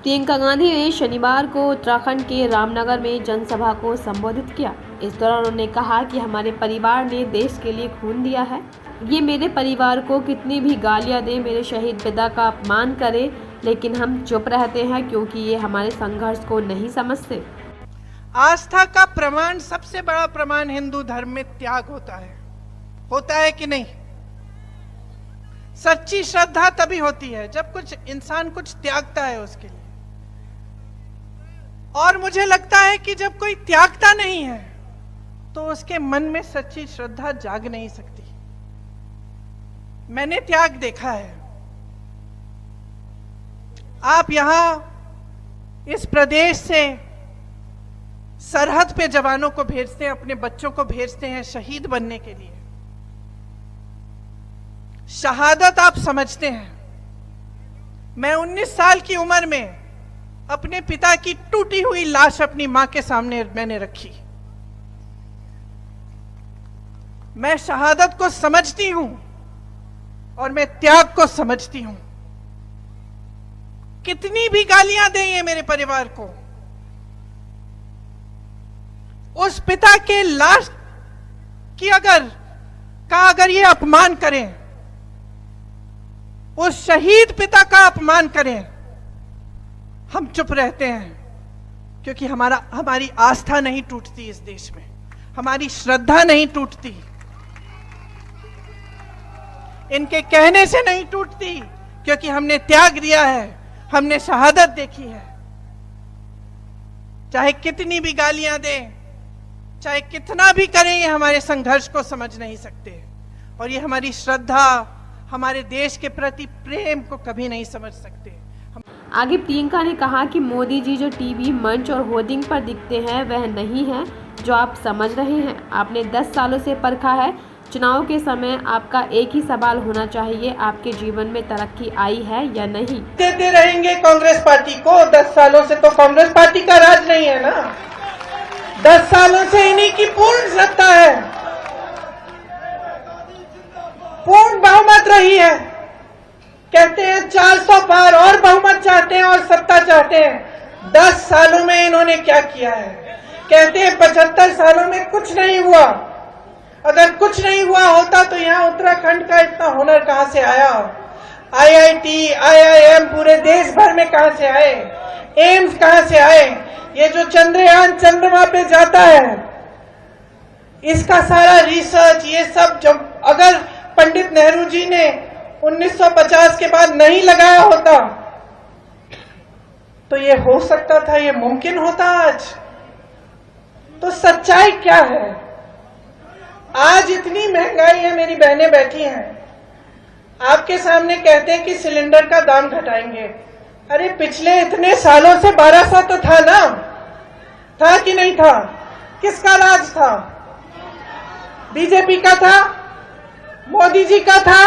प्रियंका गांधी ने शनिवार को उत्तराखंड के रामनगर में जनसभा को संबोधित किया। इस दौरान उन्होंने कहा कि हमारे परिवार ने देश के लिए खून दिया है। ये मेरे परिवार को कितनी भी गालियां दे, मेरे शहीद पिता का अपमान करे, लेकिन हम चुप रहते हैं क्योंकि ये हमारे संघर्ष को नहीं समझते। आस्था का प्रमाण, सबसे बड़ा प्रमाण हिंदू धर्म में त्याग होता है कि नहीं? सच्ची श्रद्धा तभी होती है जब कुछ इंसान कुछ त्यागता है उसके लिए। और मुझे लगता है कि जब कोई त्यागता नहीं है तो उसके मन में सच्ची श्रद्धा जाग नहीं सकती। मैंने त्याग देखा है। आप यहां इस प्रदेश से सरहद पे जवानों को भेजते हैं, अपने बच्चों को भेजते हैं शहीद बनने के लिए। शहादत आप समझते हैं। मैं 19 साल की उम्र में अपने पिता की टूटी हुई लाश अपनी मां के सामने मैंने रखी। मैं शहादत को समझती हूं और मैं त्याग को समझती हूं। कितनी भी गालियां दें ये मेरे परिवार को, उस पिता के लाश की अगर ये अपमान करें, उस शहीद पिता का अपमान करें, हम चुप रहते हैं क्योंकि हमारी आस्था नहीं टूटती इस देश में, हमारी श्रद्धा नहीं टूटती, इनके कहने से नहीं टूटती, क्योंकि हमने त्याग दिया है, हमने शहादत देखी है। चाहे कितनी भी गालियां दें, चाहे कितना भी करें, ये हमारे संघर्ष को समझ नहीं सकते और ये हमारी श्रद्धा, हमारे देश के प्रति प्रेम को कभी नहीं समझ सकते। आगे प्रियंका ने कहा कि मोदी जी जो टीवी मंच और होर्डिंग पर दिखते हैं वह नहीं है जो आप समझ रहे हैं। आपने 10 सालों से परखा है। चुनाव के समय आपका एक ही सवाल होना चाहिए, आपके जीवन में तरक्की आई है या नहीं। देते रहेंगे कांग्रेस पार्टी को। 10 सालों से तो कांग्रेस पार्टी का राज नहीं है ना। 10 सालों से इन्हीं की पूर्ण सत्ता है, पूर्ण बहुमत रही है। कहते हैं 400 पार और बहुमत चाहते हैं और सत्ता चाहते हैं। 10 सालों में इन्होंने क्या किया है? कहते हैं 75 सालों में कुछ नहीं हुआ। अगर कुछ नहीं हुआ होता तो यहाँ उत्तराखंड का इतना हुनर कहां से आया? IIT, IIM पूरे देश भर में कहां से आए? एम्स कहां से आए? ये जो चंद्रयान चंद्रमा पे जाता है, इसका सारा रिसर्च, ये सब जब अगर पंडित नेहरू जी ने 1950 के बाद नहीं लगाया होता तो ये हो सकता था, ये मुमकिन होता आज। तो सच्चाई क्या है? आज इतनी महंगाई है, मेरी बहनें बैठी हैं, आपके सामने कहते हैं कि सिलेंडर का दाम घटाएंगे। अरे पिछले इतने सालों से 1200 तो था ना, था कि नहीं था? किसका राज था? बीजेपी का था? मोदी जी का था?